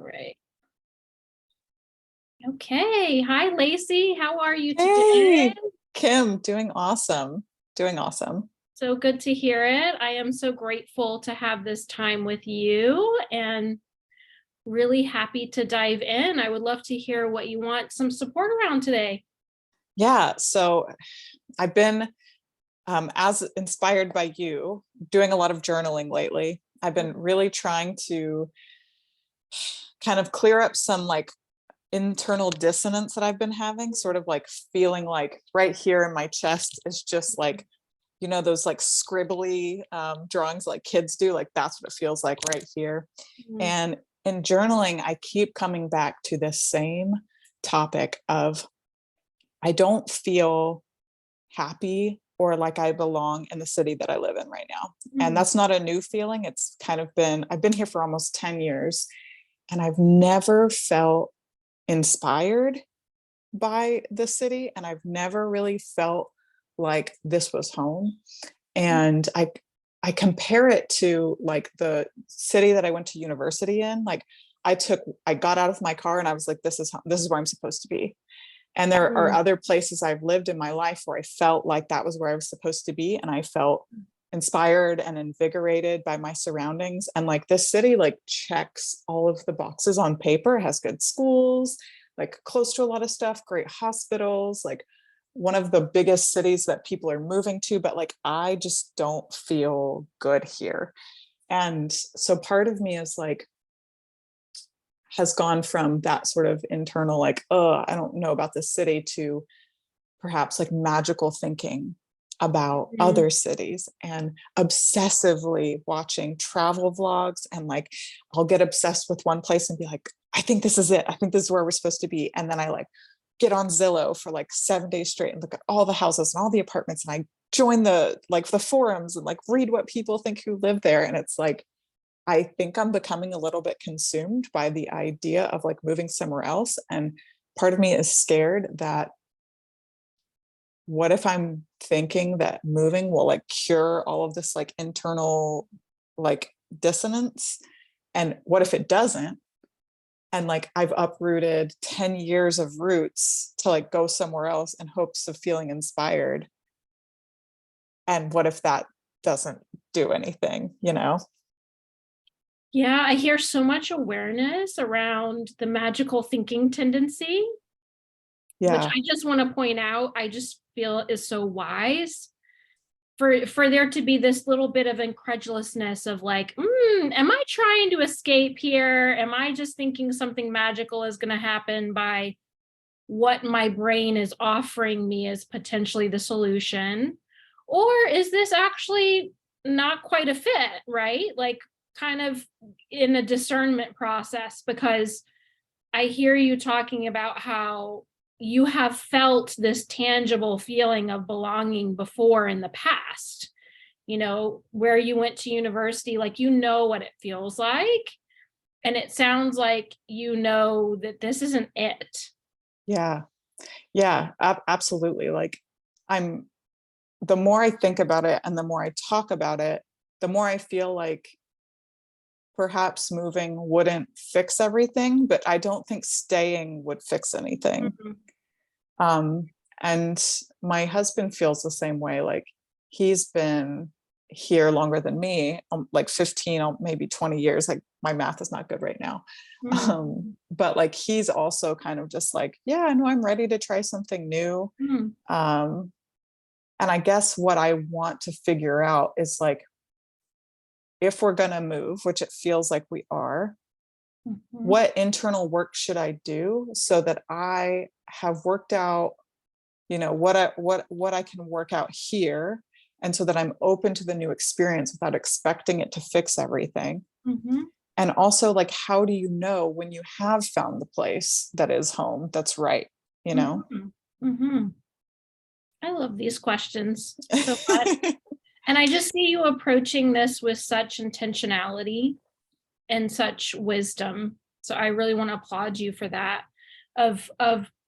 right. Okay. Hi, Laci. How are you today? Hey, Kim, doing awesome. Doing awesome. So good to hear it. I am so grateful to have this time with you and really happy to dive in. I would love to hear what you want some support around today. Yeah, so I've been, as inspired by you, doing a lot of journaling lately. I've been really trying to kind of clear up some like internal dissonance that I've been having, sort of like feeling like right here in my chest is just like, those like scribbly drawings like kids do, like that's what it feels like right here. Mhm. And in journaling, I keep coming back to this same topic of I don't feel happy or like I belong in the city that I live in right now. And Mhm. that's not a new feeling. It's kind of I've been here for almost 10 years and I've never felt inspired by the city. And I've never really felt like this was home. And I compare it to like the city that I went to university in. Like I got out of my car and I was like, this is where I'm supposed to be. And there are Mhm. other places I've lived in my life where I felt like that was where I was supposed to be. And I felt inspired and invigorated by my surroundings. And like this city, like checks all of the boxes on paper, it has good schools, like close to a lot of stuff, great hospitals, like one of the biggest cities that people are moving to. But like, I just don't feel good here. And so part of me is like, has gone from that sort of internal, like, oh, I don't know about this city to perhaps like magical thinking about Mhm. other cities and obsessively watching travel vlogs. And like, I'll get obsessed with one place and be like, I think this is it. I think this is where we're supposed to be. And then I like get on Zillow for like 7 days straight and look at all the houses and all the apartments. And I join the forums and like read what people think who live there. And it's like, I think I'm becoming a little bit consumed by the idea of like moving somewhere else. And part of me is scared that what if I'm thinking that moving will like cure all of this like internal like dissonance? And what if it doesn't? And like I've uprooted 10 years of roots to like go somewhere else in hopes of feeling inspired. And what if that doesn't do anything, you know? Yeah, I hear so much awareness around the magical thinking tendency, which Yeah. I just want to point out, I just feel is so wise for there to be this little bit of incredulousness of like, am I trying to escape here? Am I just thinking something magical is going to happen by what my brain is offering me as potentially the solution? Or is this actually not quite a fit, right? Like, kind of in a discernment process, because I hear you talking about how you have felt this tangible feeling of belonging before in the past, where you went to university, like, what it feels like. And it sounds like that this isn't it. Yeah. Yeah, absolutely. Like I'm the more I think about it and the more I talk about it, the more I feel like perhaps moving wouldn't fix everything, but I don't think staying would fix anything. Mhm. Um, and my husband feels the same way. Like he's been here longer than me, like 15, maybe 20 years. Like my math is not good right now. Mhm. But like he's also kind of just like, yeah, I know I'm ready to try something new. Mhm. Um, and I guess what I want to figure out is like, if we're going to move, which it feels like we are, Mhm. what internal work should I do so that I have worked out, what I can work out here, and so that I'm open to the new experience without expecting it to fix everything. Mhm. And also like, how do you know when you have found the place that is home that's right, you know? Mhm. Mhm. I love these questions so much. And I just see you approaching this with such intentionality and such wisdom. So I really want to applaud you for that. Of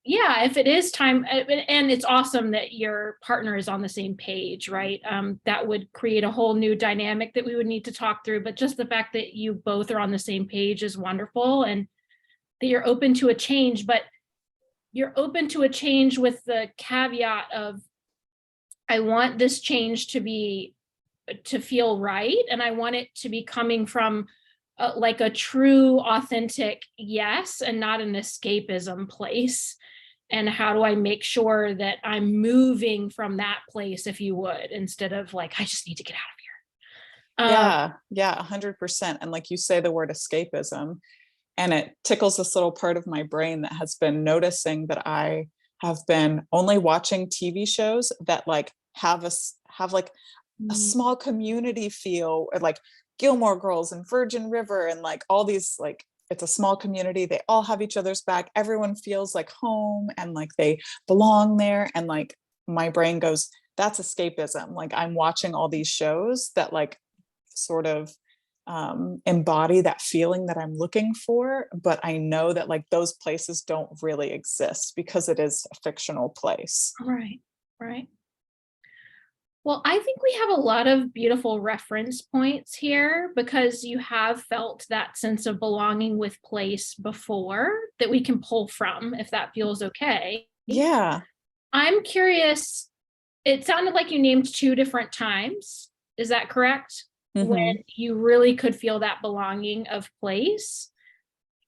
yeah, if it is time, and it's awesome that your partner is on the same page, right? That would create a whole new dynamic that we would need to talk through. But just the fact that you both are on the same page is wonderful. And that you're open to a change, but you're open to a change with the caveat of, I want this change to feel right, and I want it to be coming from like a true, authentic yes, and not an escapism place. And how do I make sure that I'm moving from that place, if you would, instead of like, I just need to get out of here. Yeah, 100%. And like you say the word escapism, and it tickles this little part of my brain that has been noticing that I have been only watching TV shows that like have like a small community feel, or like Gilmore Girls and Virgin River and like all these, like it's a small community, they all have each other's back, everyone feels like home and like they belong there. And like my brain goes, that's escapism. Like I'm watching all these shows that like sort of embody that feeling that I'm looking for, but I know that like those places don't really exist because it is a fictional place. Right, right. Well, I think we have a lot of beautiful reference points here, because you have felt that sense of belonging with place before that we can pull from, if that feels okay. Yeah. I'm curious, it sounded like you named two different times. Is that correct? Mm-hmm. When you really could feel that belonging of place.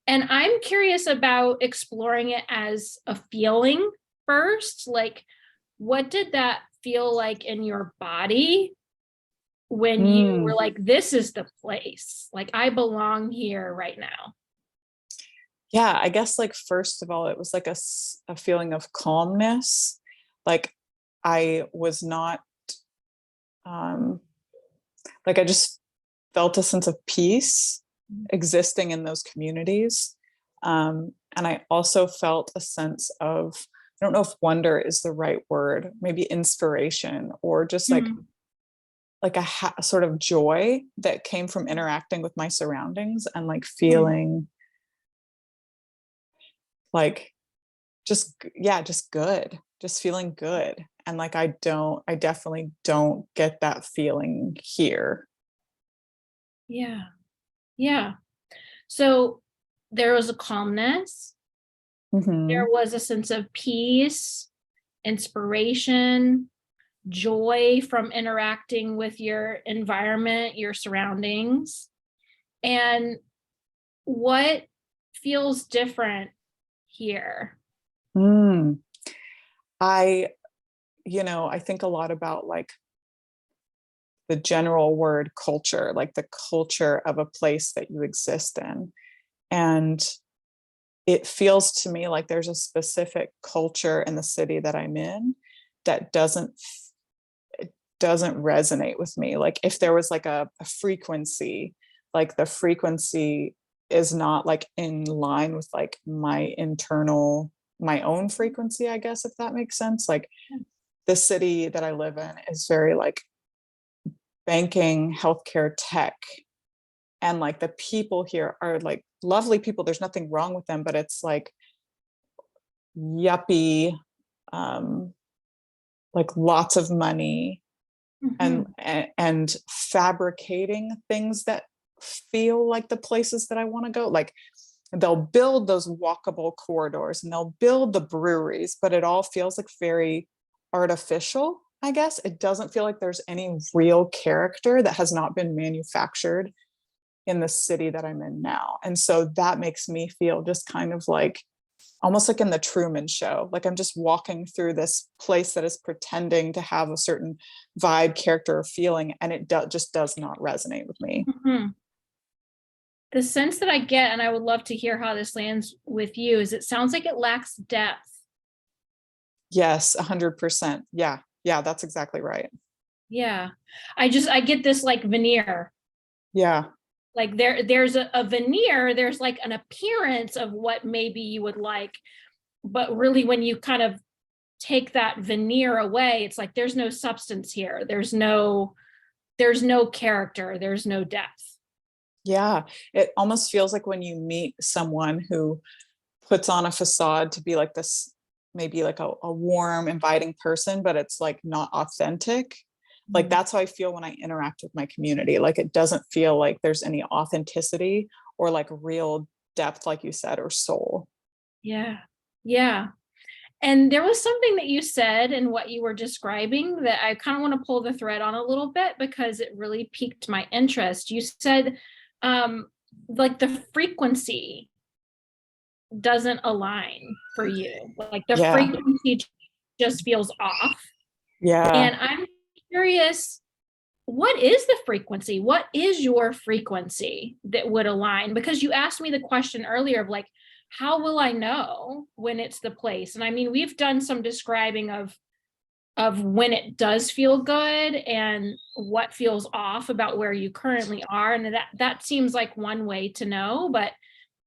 And I'm curious about exploring it as a feeling first. Like, what did that feel like in your body when you were Mm. like, this is the place, like I belong here right now? Yeah, I guess like first of all, it was like a feeling of calmness. Like I was not um like I just felt a sense of peace existing in those communities. And I also felt a sense of, I don't know if wonder is the right word, maybe inspiration, or just Mm, like a sort of joy that came from interacting with my surroundings and like mm. feeling like just good, just feeling good. And like I definitely don't get that feeling here. Yeah, yeah. So there was a calmness, there Hmm. was a sense of peace, inspiration, joy from interacting with your environment, your surroundings. And what feels different here? Mm. I, I think a lot about like the general word culture, like the culture of a place that you exist in. And it feels to me like there's a specific culture in the city that I'm in that doesn't resonate with me. Like if there was like a frequency, like the frequency is not like in line with like my own frequency, I guess, if that makes sense. Like the city that I live in is very like banking, healthcare, tech. And like the people here are like lovely people. There's nothing wrong with them, but it's like yuppie, um, like lots of money, and Mhm. and fabricating things that feel like the places that I want to go. Like they'll build those walkable corridors and they'll build the breweries, but it all feels like very artificial. I guess it doesn't feel like there's any real character that has not been manufactured in the city that I'm in now. And so that makes me feel just kind of like almost like in the Truman Show. Like I'm just walking through this place that is pretending to have a certain vibe, character, or feeling, and it just does not resonate with me. Mhm. The sense that I get, and I would love to hear how this lands with you, is it sounds like it lacks depth. Yes, 100%. Yeah, yeah, that's exactly right. Yeah. I get this like veneer. Yeah. Like there's a veneer, there's like an appearance of what maybe you would like, but really when you kind of take that veneer away, it's like there's no substance here. There's no character, there's no depth. Yeah, it almost feels like when you meet someone who puts on a facade to be like this, maybe like a warm, inviting person, but it's like not authentic. Like Mm. that's how I feel when I interact with my community. Like it doesn't feel like there's any authenticity or like real depth, like you said, or soul. Yeah. Yeah. And there was something that you said in what you were describing that I kind of want to pull the thread on a little bit because it really piqued my interest. You said, um, like the frequency doesn't align for you, like the Yeah. frequency just feels off. Yeah. And I'm curious, what is the frequency? What is your frequency that would align? Because you asked me the question earlier of like, how will I know when it's the place? And I mean, we've done some describing of when it does feel good and what feels off about where you currently are. And that seems like one way to know, but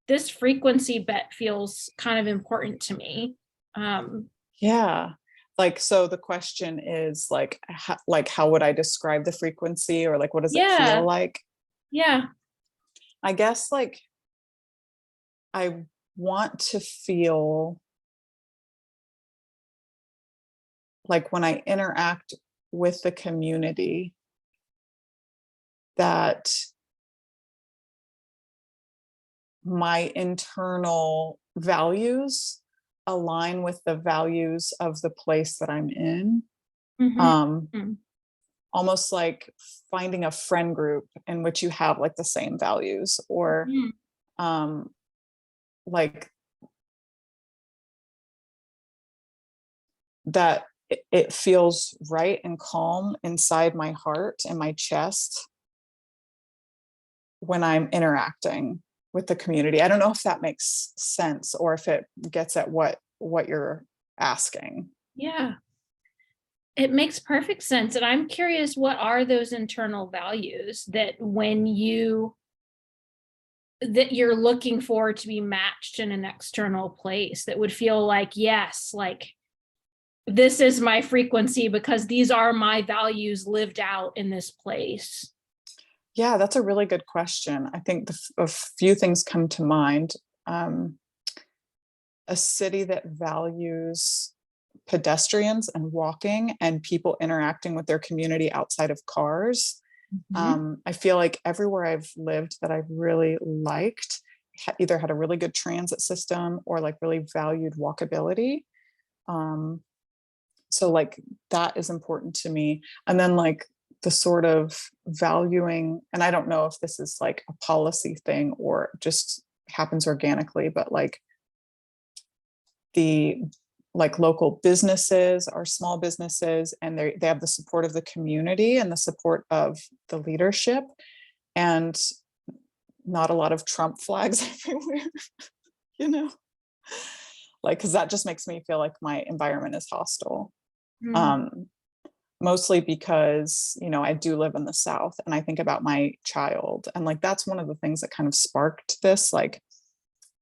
this frequency bet feels kind of important to me. Um, Yeah. Like, so the question is like how would I describe the frequency, or like what does it feel yeah, like? yeah, I guess like I want to feel like when I interact with the community that my internal values align with the values of the place that I'm in. mhm, Um, Almost like finding a friend group in which you have like the same values, or mhm, um, like that it feels right and calm inside my heart and my chest when I'm interacting with the community. I don't know if that makes sense or if it gets at what you're asking. yeah. It makes perfect sense. And I'm curious, what are those internal values that when you that you're looking for to be matched in an external place that would feel like, yes, like this is my frequency because these are my values lived out in this place. Yeah, that's a really good question. I think a few things come to mind. Um, a city that values pedestrians and walking and people interacting with their community outside of cars. Mhm. I feel like everywhere I've lived that I've really liked either had a really good transit system or like really valued walkability. Um, so like that is important to me. And then like the sort of valuing, and I don't know if this is like a policy thing or just happens organically, but like the like local businesses are small businesses, and they have the support of the community and the support of the leadership, and not a lot of Trump flags everywhere, you know, like because that just makes me feel like my environment is hostile. Mm. um Mostly because, you know, I do live in the South, and I think about my child, and like that's one of the things that kind of sparked this like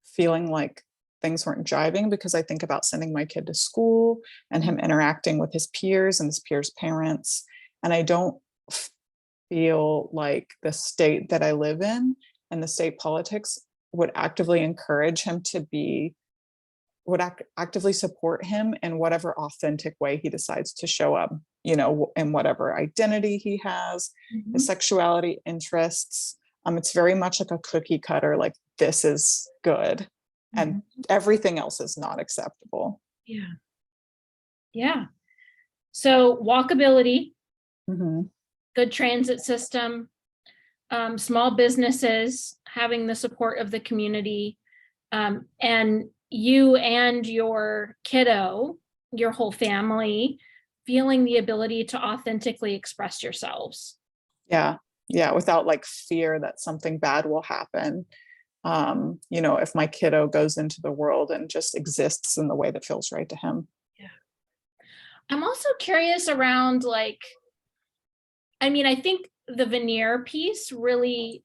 feeling like things weren't jiving, because I think about sending my kid to school and him interacting with his peers and his peers' parents. And I don't feel like the state that I live in and the state politics would actively encourage him to be, actively support him in whatever authentic way he decides to show up, you know, in whatever identity he has, his Mhm. sexuality, interests. It's very much like a cookie cutter, like this is good and Mhm. everything else is not acceptable. Yeah. Yeah. So walkability, Hmm. good transit system, small businesses having the support of the community, and you and your kiddo, your whole family, feeling the ability to authentically express yourselves. Yeah. Yeah. Without like fear that something bad will happen. You know, if my kiddo goes into the world and just exists in the way that feels right to him. Yeah. I'm also curious around like, I mean, I think the veneer piece really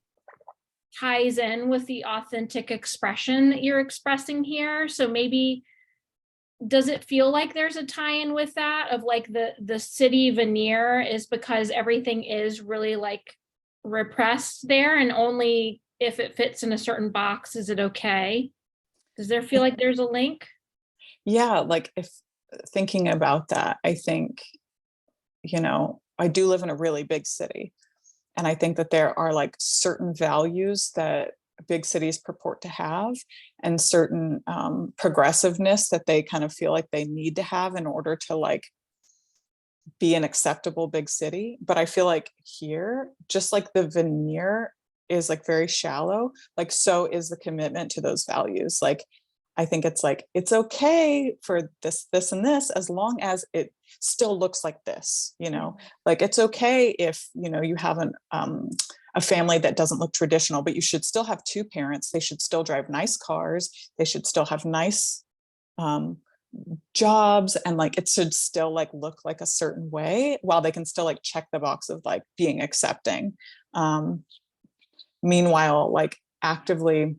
ties in with the authentic expression that you're expressing here. So maybe does it feel like there's a tie-in with that of like the city veneer is because everything is really like repressed there and only if it fits in a certain box is it okay? Does there feel like there's a link? Yeah. Like if thinking about that, I think, you know, I do live in a really big city. And I think that there are like certain values that big cities purport to have, and certain progressiveness that they kind of feel like they need to have in order to like be an acceptable big city. But I feel like here, just like the veneer is like very shallow, like so is the commitment to those values. Like I think it's like it's okay for this and this, as long as it still looks like this, you know. Like it's okay if, you know, you have a family that doesn't look traditional, but you should still have two parents. They should still drive nice cars. They should still have nice um, jobs, and like it should still like look like a certain way, while they can still like check the box of like being accepting. Um, Meanwhile, like actively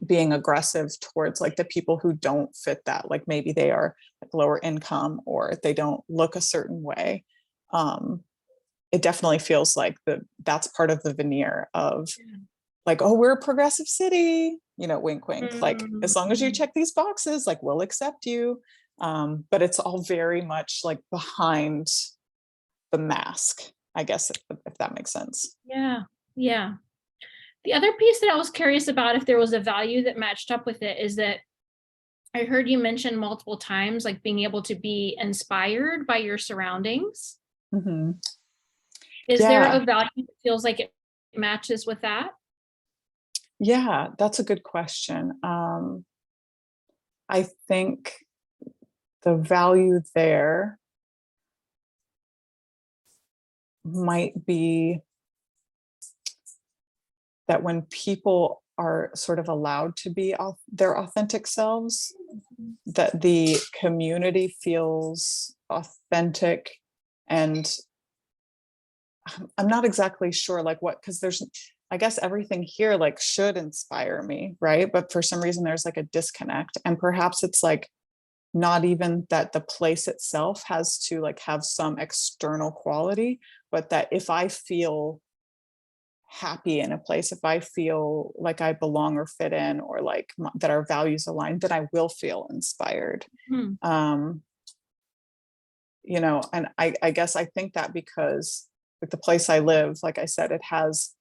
being aggressive towards like the people who don't fit that, like maybe they are like lower income or they don't look a certain way. It definitely feels like that's part of the veneer of like, oh, we're a progressive city, you know, wink wink, like as long as you check these boxes, like we'll accept you. But it's all very much like behind the mask, I guess, if that makes sense. Yeah. Yeah. The other piece that I was curious about, if there was a value that matched up with it, is that I heard you mention multiple times, like being able to be inspired by your surroundings. Mm-hmm. Is there Yeah. a value that feels like it matches with that? Yeah, that's a good question. I think the value there might be that when people are sort of allowed to be their authentic selves, that the community feels authentic. And I'm not exactly sure like what, because there's, I guess everything here like should inspire me, right? But for some reason there's like a disconnect, and perhaps it's like not even that the place itself has to like have some external quality, but that if I feel happy in a place, if I feel like I belong or fit in, or like that our values align, then I will feel inspired. Hmm. You know, and I guess I think that because like the place I live, like I said, it has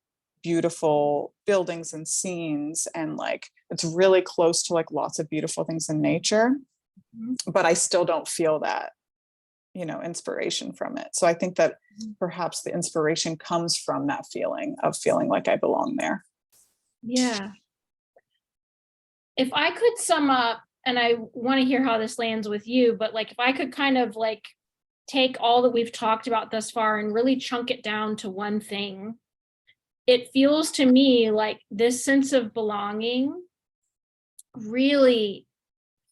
beautiful buildings and scenes, and like it's really close to like lots of beautiful things in nature, but I still don't feel that, you know, inspiration from it. So I think that perhaps the inspiration comes from that feeling of feeling like I belong there. Yeah. If I could sum up, and I want to hear how this lands with you, but like if I could kind of like take all that we've talked about thus far and really chunk it down to one thing, it feels to me like this sense of belonging really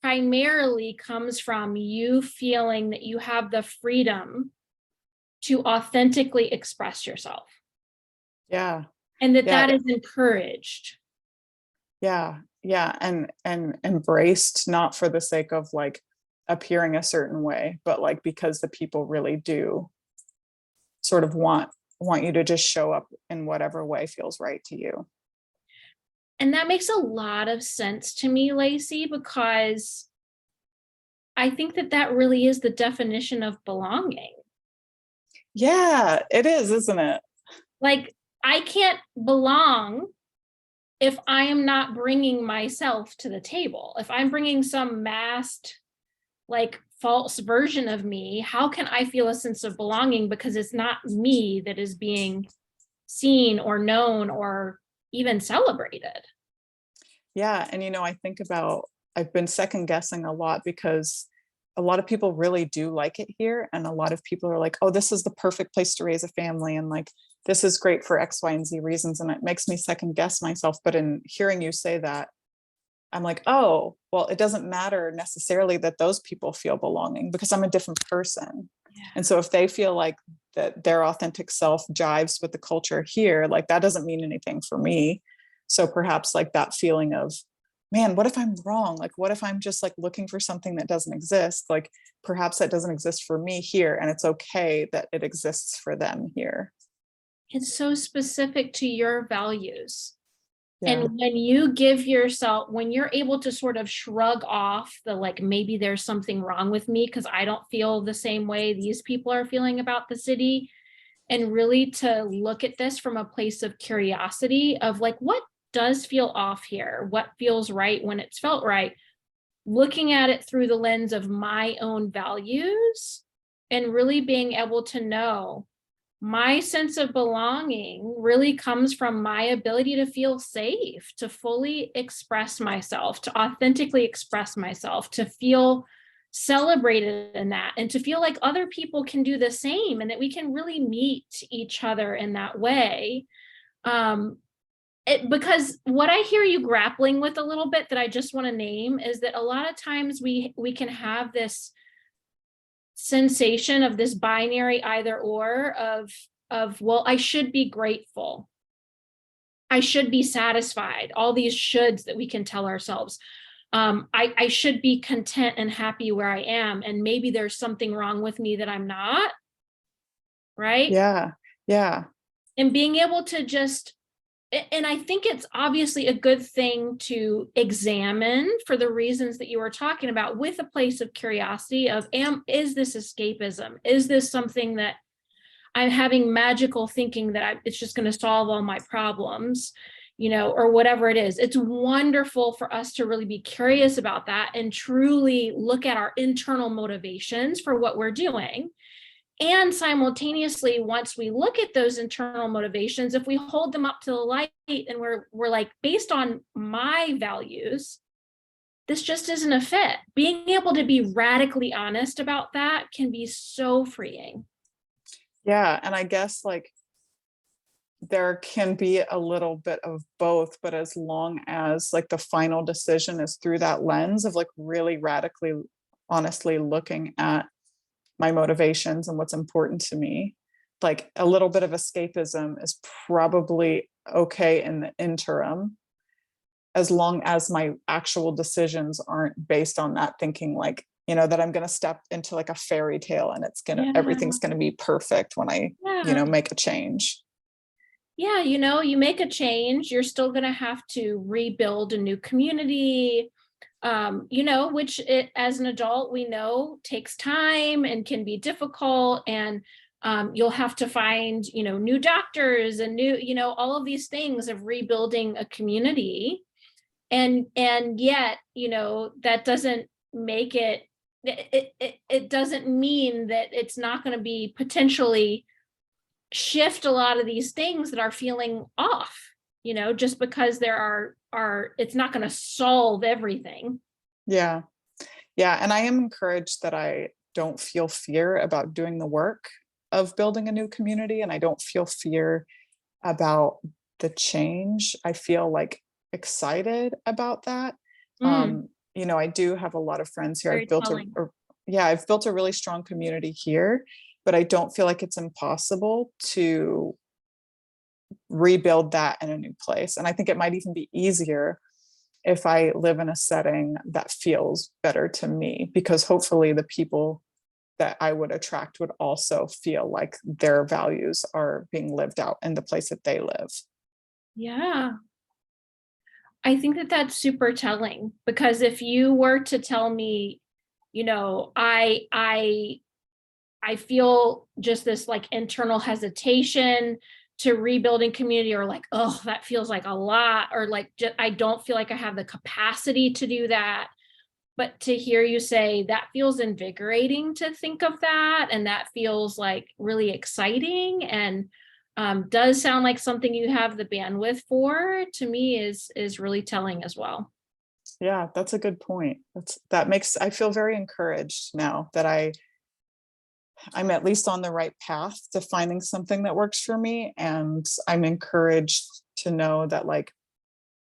primarily comes from you feeling that you have the freedom to authentically express yourself, Yeah. and that Yeah. that is encouraged. Yeah. Yeah. And embraced, not for the sake of like appearing a certain way, but like because the people really do sort of want you to just show up in whatever way feels right to you. And that makes a lot of sense to me, Laci, because I think that that really is the definition of belonging. Yeah, it is, isn't it? Like, I can't belong if I am not bringing myself to the table. If I'm bringing some masked, like false version of me, how can I feel a sense of belonging? Because it's not me that is being seen or known or even celebrated. Yeah. And, you know, I think about, I've been second guessing a lot because a lot of people really do like it here. And a lot of people are like, oh, this is the perfect place to raise a family. And like, this is great for X, Y, and Z reasons. And it makes me second guess myself. But in hearing you say that, I'm like, oh, well, it doesn't matter necessarily that those people feel belonging, because I'm a different person. Yeah. And so if they feel like that their authentic self jives with the culture here, like that doesn't mean anything for me. So perhaps like that feeling of, man, what if I'm wrong? Like, what if I'm just like looking for something that doesn't exist? Like, perhaps that doesn't exist for me here, and it's okay that it exists for them here. It's so specific to your values. Yeah. And when you give yourself, when you're able to sort of shrug off the like, maybe there's something wrong with me because I don't feel the same way these people are feeling about the city, and really to look at this from a place of curiosity of like, does feel off here? What feels right when it's felt right? Looking at it through the lens of my own values and really being able to know my sense of belonging really comes from my ability to feel safe, to fully express myself, to authentically express myself, to feel celebrated in that, and to feel like other people can do the same and that we can really meet each other in that way. Um, because what I hear you grappling with a little bit that I just want to name is that a lot of times we can have this sensation of this binary either or of well, I should be grateful, I should be satisfied, all these shoulds that we can tell ourselves. I should be content and happy where I am, and maybe there's something wrong with me that I'm not, right? Yeah. Yeah. And being able to just, and I think it's obviously a good thing to examine for the reasons that you were talking about, with a place of curiosity of, is this escapism? Is this something that I'm having magical thinking that it's just going to solve all my problems, or whatever it is? It's wonderful for us to really be curious about that and truly look at our internal motivations for what we're doing. And simultaneously, once we look at those internal motivations, if we hold them up to the light and we're like, based on my values, this just isn't a fit. Being able to be radically honest about that can be so freeing. Yeah. And I guess like there can be a little bit of both, but as long as like the final decision is through that lens of like really radically, honestly looking at my motivations and what's important to me, like a little bit of escapism is probably okay in the interim, as long as my actual decisions aren't based on that thinking, like, that I'm going to step into like a fairy tale and Yeah. everything's going to be perfect when I, Yeah. make a change. Yeah, you make a change, you're still going to have to rebuild a new community, which as an adult, we know takes time and can be difficult. And you'll have to find, new doctors and new, all of these things of rebuilding a community. And yet, that doesn't make it doesn't mean that it's not going to be potentially shift a lot of these things that are feeling off, just because there are it's not going to solve everything. Yeah. Yeah. And I am encouraged that I don't feel fear about doing the work of building a new community. And I don't feel fear about the change. I feel like excited about that. Mm, I do have a lot of friends here. very telling. I've built a really strong community here, but I don't feel like it's impossible to rebuild that in a new place. And I think it might even be easier if I live in a setting that feels better to me, because hopefully the people that I would attract would also feel like their values are being lived out in the place that they live. Yeah, I think that that's super telling, because if you were to tell me, I feel just this like internal hesitation to rebuilding community, or like, oh, that feels like a lot, or like I don't feel like I have the capacity to do that. But to hear you say that feels invigorating to think of that, and that feels like really exciting, and does sound like something you have the bandwidth for, to me is really telling as well. Yeah, that's a good point. I feel very encouraged now that I'm at least on the right path to finding something that works for me. And I'm encouraged to know that like,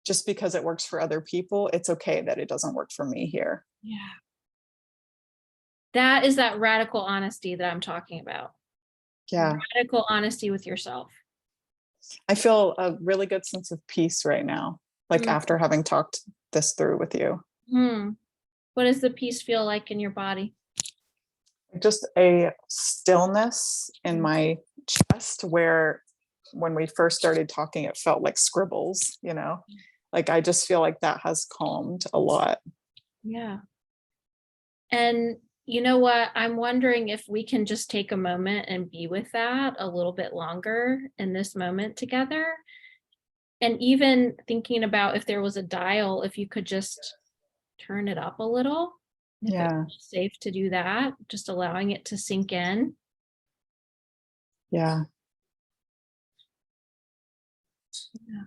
just because it works for other people, it's okay that it doesn't work for me here. Yeah. That is that radical honesty that I'm talking about. Yeah. Radical honesty with yourself. I feel a really good sense of peace right now, like Mm. after having talked this through with you. Mm. What does the peace feel like in your body? Just a stillness in Mm. my chest where when we first started talking, it felt like scribbles, like I just feel like that has calmed a lot. Yeah. And you know what? I'm wondering if we can just take a moment and be with that a little bit longer in this moment together. And even thinking about if there was a dial, if you could just turn it up a little, if it Yeah. was safe to do that, just allowing it to sink in. Yeah. Yeah.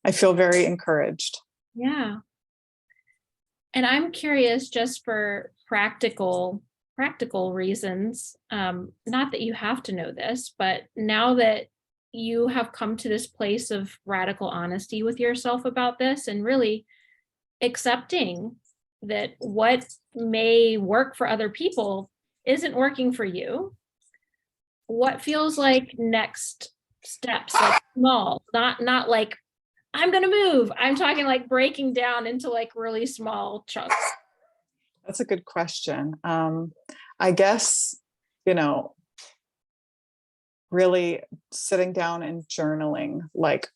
I feel very encouraged. Yeah. And I'm curious, just for practical reasons, not that you have to know this, but now that you have come to this place of radical honesty with yourself about this and really accepting that what may work for other people isn't working for you, what feels like next steps, like small, not like I'm gonna move. I'm talking like breaking down into like really small chunks. That's a good question. I guess, you know, really sitting down and journaling, like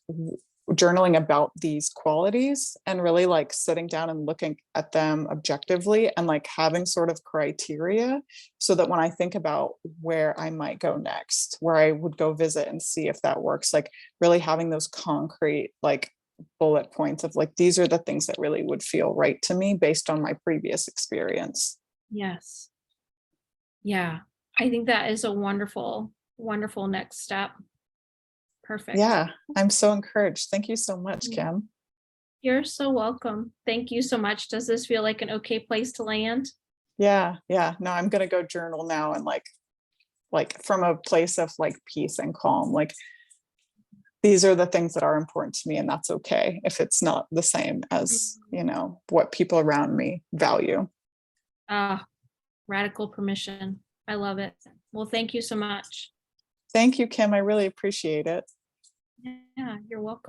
journaling about these qualities and really like sitting down and looking at them objectively and like having sort of criteria so that when I think about where I might go next, where I would go visit and see if that works, like really having those concrete like bullet points of like these are the things that really would feel right to me based on my previous experience. Yes. Yeah. I think that is a wonderful next step. Perfect. Yeah, I'm so encouraged. Thank you so much, Mm. Kim. You're so welcome. Thank you so much. Does this feel like an okay place to land? Yeah, yeah. No, I'm gonna go journal now and like from a place of like peace and calm. Like these are the things that are important to me, and that's okay if it's not the same as, Mm. you know, what people around me value. Ah, radical permission. I love it. Well, thank you so much. Thank you, Kim. I really appreciate it. Yeah, you're welcome.